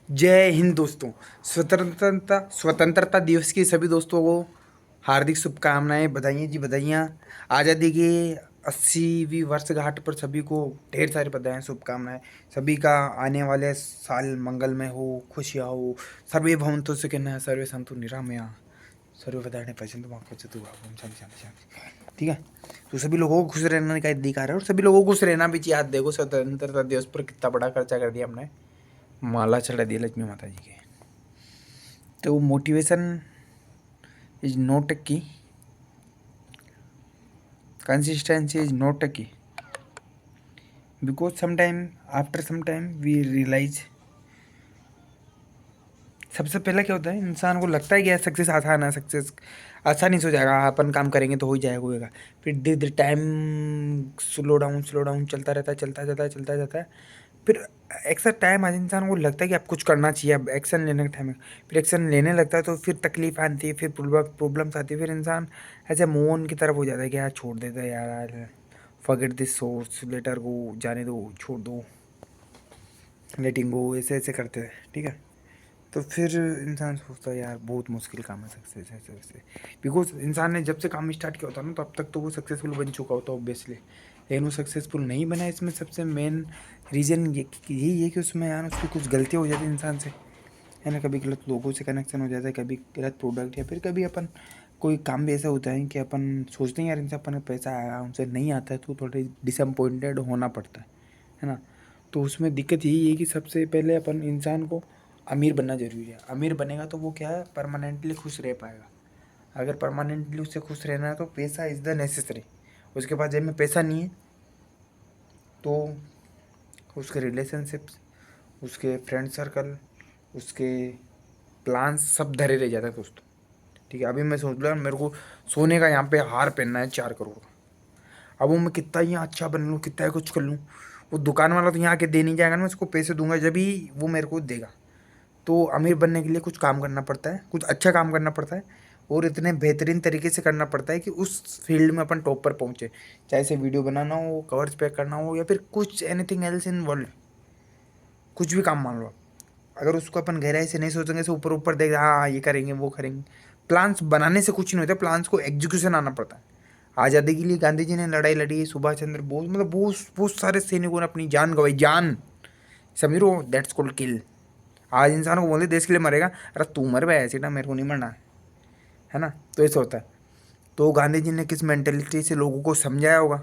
जय हिंद दोस्तों। स्वतंत्रता दिवस की सभी दोस्तों को हार्दिक शुभकामनाएं, बधाइयाँ जी, बधाइयाँ। आज़ादी के 80वीं वर्षगांठ पर सभी को ढेर सारी बधाई, शुभकामनाएं। सभी का आने वाले साल मंगलमय हो, खुशियाँ हो। सर्वे भवन्तु सुखिनः, सर्वे सन्तु निरामया, सर्वे भद्राणि पश्यन्तु मा कश्चित् दुःखभाग् भवन्तु। शांति शांति शांति। ठीक है। तो सभी लोगों को खुश रहने का अधिकार है और सभी लोगों को खुश रहना भी चाहिए। आज देखो स्वतंत्रता दिवस पर कितना बड़ा खर्चा कर दिया हमने, माला चढ़ा दी लक्ष्मी माता जी के। तो मोटिवेशन इज नॉट अ की, consistency is not a key, because sometime after some time we realize. सबसे पहले क्या होता है, इंसान को लगता है कि यार सक्सेस आसान है, सक्सेस आसानी से हो जाएगा, अपन काम करेंगे तो हो ही जाएगा, होएगा। फिर धीरे धीरे टाइम स्लो डाउन चलता रहता है, चलता जाता है। फिर एक्स्ट्रा टाइम आज इंसान को लगता है कि अब कुछ करना चाहिए, अब एक्शन लेने का टाइम है। फिर एक्शन लेने लगता है तो फिर तकलीफ आती है, फिर प्रॉब्लम्स आती है, फिर इंसान ऐसे मूव ऑन की तरफ हो जाता है कि यार छोड़ देता है, यार फॉरगेट दिस सोर्स, लेटर गो, जाने दो, छोड़ दो, लेटिंग गो, ऐसे ऐसे करते हैं। ठीक है। तो फिर इंसान सोचता है यार बहुत मुश्किल काम है सक्सेस, ऐसे वैसे। बिकॉज इंसान ने जब से काम स्टार्ट किया होता है ना, तो अब तक तो वो सक्सेसफुल बन चुका होता है ऑब्वियसली, लेकिन वो सक्सेसफुल नहीं बना। इसमें सबसे मेन रीज़न यही है कि उसमें यार उसकी कुछ गलतियाँ हो जाती है इंसान से, है ना। कभी गलत लोगों से कनेक्शन हो जाता है, कभी गलत प्रोडक्ट, या फिर कभी अपन कोई काम भी ऐसा होता है कि अपन सोचते हैं यार इनसे अपन पैसा आया, उनसे नहीं आता है, तो थोड़े डिसअपॉइंटेड होना पड़ता है ना। तो उसमें दिक्कत यही है कि सबसे पहले अपन इंसान को अमीर बनना ज़रूरी है। अमीर बनेगा तो वो क्या है, परमानेंटली खुश रह पाएगा। अगर परमानेंटली उससे खुश रहना है तो पैसा इज़ द नेसेसरी। उसके पास जेब में पैसा नहीं है तो उसके रिलेशनशिप्स, उसके फ्रेंड सर्कल, उसके प्लान्स सब धरे रह जाते हैं दोस्तों। ठीक है। अभी मैं सोच रहा मेरे को सोने का यहाँ पे हार पहनना है 4 करोड़ का। अब वो मैं कितना ही अच्छा बन लूँ, कितना ही कुछ कर लूँ, वो दुकान वाला तो यहाँ आके दे नहीं जाएगा ना, मैं उसको पैसे दूंगा जब ही वो मेरे को देगा। तो अमीर बनने के लिए कुछ काम करना पड़ता है, कुछ अच्छा काम करना पड़ता है, और इतने बेहतरीन तरीके से करना पड़ता है कि उस फील्ड में अपन टॉप पर पहुँचे। चाहे से वीडियो बनाना हो, कवर्स पैक करना हो, या फिर कुछ एनीथिंग एल्स इन वर्ल्ड, कुछ भी काम मान लो। अगर उसको अपन गहराई से नहीं सोचेंगे, से ऊपर ऊपर देख हाँ ये करेंगे वो करेंगे, प्लान्स बनाने से कुछ नहीं होता, प्लान्स को एग्जीक्यूशन आना पड़ता है। आज़ादी के लिए गांधी जी ने लड़ाई लड़ी, सुभाष चंद्र बोस, मतलब बहुत बहुत सारे सैनिकों ने अपनी जान गंवाई, जान, समझ रहे हो, दैट्स कॉल्ड किल। आज इंसान को बोलते देश के लिए मरेगा, अरे तू मर भाई, ऐसे ना, मेरे को नहीं मरना है ना। तो ऐसा होता है। तो गांधी जी ने किस मेंटेलिटी से लोगों को समझाया होगा,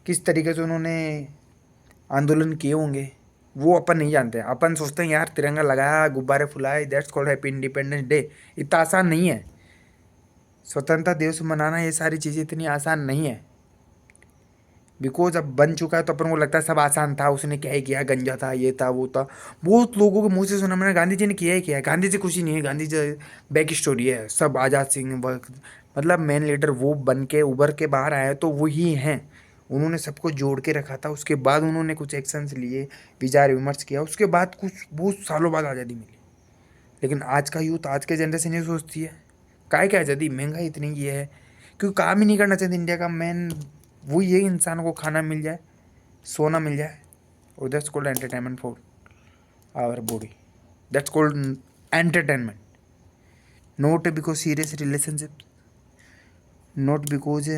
किस तरीके से उन्होंने आंदोलन किए होंगे, वो अपन नहीं जानते। अपन सोचते हैं यार तिरंगा लगाया, गुब्बारे फुलाए, that's called happy independence day. इतना आसान नहीं है स्वतंत्रता दिवस मनाना, ये सारी चीज़ें इतनी आसान नहीं है। बिकॉज अब बन चुका है तो अपन को लगता है सब आसान था, उसने क्या ही किया, गंजा था, ये था, वो था। बहुत लोगों के मुंह से सुना मैंने गांधी जी ने किया ही किया है। गांधी जी कुछ ही नहीं है, गांधी जी बैक स्टोरी है सब। आज़ाद सिंह मतलब मेन लीडर वो बन के उभर के बाहर आए तो वही हैं। उन्होंने सबको जोड़ के रखा था, उसके बाद उन्होंने कुछ एक्शंस लिए, विचार विमर्श किया, उसके बाद कुछ बहुत सालों बाद आज़ादी मिली। लेकिन आज का यूथ, आज के जनरेशन ये सोचती है काय क्या आज़ादी, महंगाई इतनी ये है, क्योंकि काम ही नहीं करना चाहते। इंडिया का मेन वो ये इंसान को खाना मिल जाए, सोना मिल जाए, और that's called entertainment for our body, that's called entertainment. Not because serious relationship, not because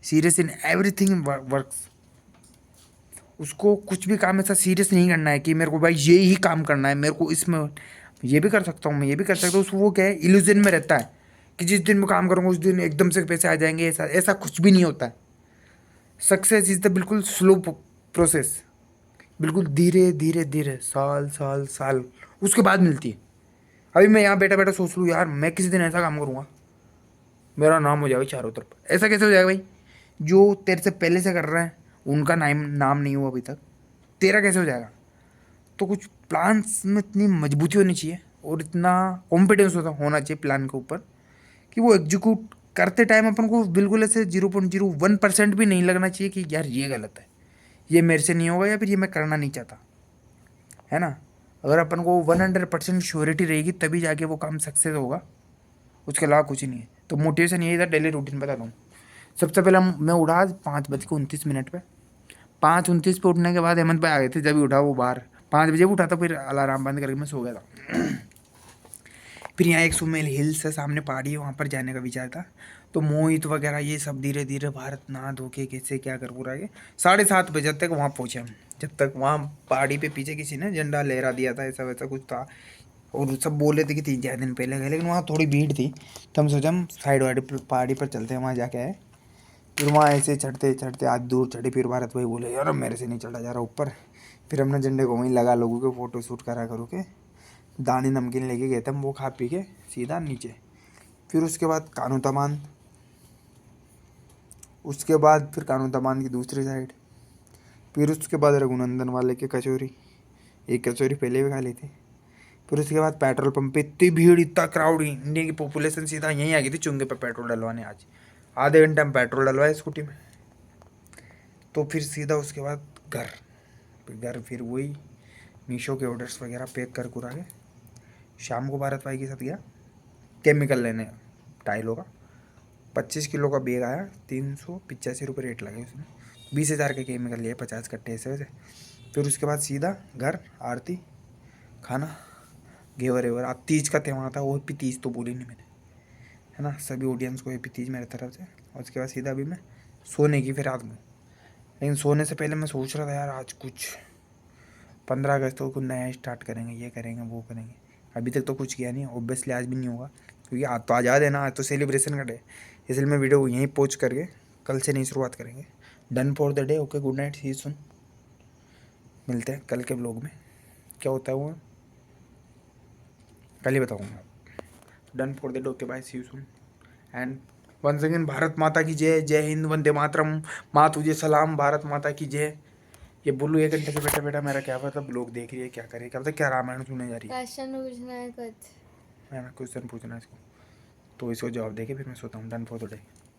serious in everything works. उसको कुछ भी काम ऐसा सीरियस नहीं करना है कि मेरे को भाई ये ही काम करना है, मेरे को इसमें ये भी कर सकता हूँ, मैं ये भी कर सकता हूँ। उसको वो क्या है, इल्यूजन में रहता है कि जिस दिन मैं काम करूँगा उस दिन एकदम से पैसे आ जाएंगे। ऐसा ऐसा कुछ भी नहीं होता है। सक्सेस इज़ द बिल्कुल स्लो प्रोसेस, बिल्कुल धीरे धीरे धीरे, साल साल साल उसके बाद मिलती है। अभी मैं यहाँ बैठा बैठा सोच लूँ यार मैं किसी दिन ऐसा काम करूँगा, मेरा नाम हो जाएगा चारों तरफ। ऐसा कैसे हो जाएगा भाई, जो तेरे से पहले से कर रहे हैं उनका नाम नहीं हुआ अभी तक, तेरा कैसे हो जाएगा। तो कुछ प्लान्स में इतनी मजबूती होनी चाहिए और इतना कॉन्फिडेंस होना चाहिए प्लान के ऊपर कि वो एग्जीक्यूट करते टाइम अपन को बिल्कुल ऐसे 0.01% भी नहीं लगना चाहिए कि यार ये गलत है, ये मेरे से नहीं होगा, या फिर ये मैं करना नहीं चाहता, है ना। अगर अपन को 100% श्योरिटी रहेगी तभी जाके वो काम सक्सेस होगा, उसके अलावा कुछ नहीं है। तो मोटिवेशन यही था, डेली रूटीन बताता हूँ। सबसे पहले मैं उठा 5:29 पे, 5:29 पे उठने के बाद हेमंत भाई आ गए थे, जब भी उठा वो बाहर 5 बजे उठा था, फिर अलार्म बंद करके मैं सो गया था। फिर यहाँ एक सुमेल हिल्स है, सामने पहाड़ी है, वहाँ पर जाने का विचार था। तो मोहित वगैरह ये सब धीरे धीरे भारत नहा धो के कैसे क्या कर पूरा के 7:30 बजे तक वहाँ पहुँचे हम। जब तक वहाँ पहाड़ी पे पीछे किसी ने झंडा लहरा दिया था, ऐसा वैसा कुछ था। और सब बोले थे कि 3-4 दिन पहले गए, लेकिन वहाँ थोड़ी भीड़ थी, तो हम सोचा हम साइड वाइड पहाड़ी पर चलते हैं, वहाँ जाके आए। फिर वहाँ ऐसे चढ़ते चढ़ते आज दूर चढ़े, फिर भारत भाई बोले यार मेरे से नहीं चढ़ा जा रहा ऊपर। फिर हमने झंडे को वहीं लगा, लोगों के फ़ोटो शूट करा करो के दानी नमकीन लेके गए थे हम, वो खा पी के सीधा नीचे। फिर उसके बाद कानू तमान, उसके बाद फिर कानू तमान की दूसरी साइड, फिर उसके बाद रघुनंदन वाले के कचौरी, एक कचौरी पहले भी खा ली थी। फिर उसके बाद पेट्रोल पंप पे इतनी भीड़, इतना क्राउड, इंडिया की पॉपुलेशन सीधा यहीं आ गई थी चुंगे पे पेट्रोल डलवाने। आज आधे घंटे में पेट्रोल डलवाए स्कूटी में। तो फिर सीधा उसके बाद घर फिर वही मीशो के ऑर्डर्स वगैरह पैक कर कुरा के शाम को भारत भाई के साथ गया केमिकल लेने टाइलों का। 25 किलो का बैग आया, 385 रुपये रेट लगे उसमें। 20,000 के केमिकल लिए, 50 कट्टे ऐसे वैसे। फिर उसके बाद सीधा घर, आरती, खाना, घेवर वेवर। अब तीज का त्यौहार था, वो भी तीज तो बोली नहीं मैंने, है ना। सभी ऑडियंस को हैप्पी तीज मेरे तरफ से। और उसके बाद सीधा अभी मैं सोने की फिर रात में। लेकिन सोने से पहले मैं सोच रहा था यार आज कुछ 15 अगस्त को कुछ नया स्टार्ट करेंगे, ये करेंगे वो करेंगे। अभी तक तो कुछ किया नहीं, ऑब्वियसली आज भी नहीं होगा, क्योंकि आज तो आज़ाद है ना, आज तो सेलिब्रेशन का डे। इसलिए मैं वीडियो यहीं पोस्ट करके कल से नई शुरुआत करेंगे। Done for the day, okay, good night, see you soon. मिलते हैं कल के ब्लॉग में, क्या होता है वो कल ही बताऊँगा। Done for the day, okay, bye, see you soon. And once again भारत माता की जय, जय हिंद, वंदे मातरम, माँ तुझे सलाम, भारत माता की जय। ये बोलू 1 घंटे से बैठा बैठा मेरा क्या पता लोग देख रही है, क्या करे, क्या पता क्या रामायण सुनने जा रही है। क्वेश्चन पूछना है कुछ? मैं क्वेश्चन पूछना है इसको, तो इसको जवाब देके फिर मैं सोता हूँ। Done for the day.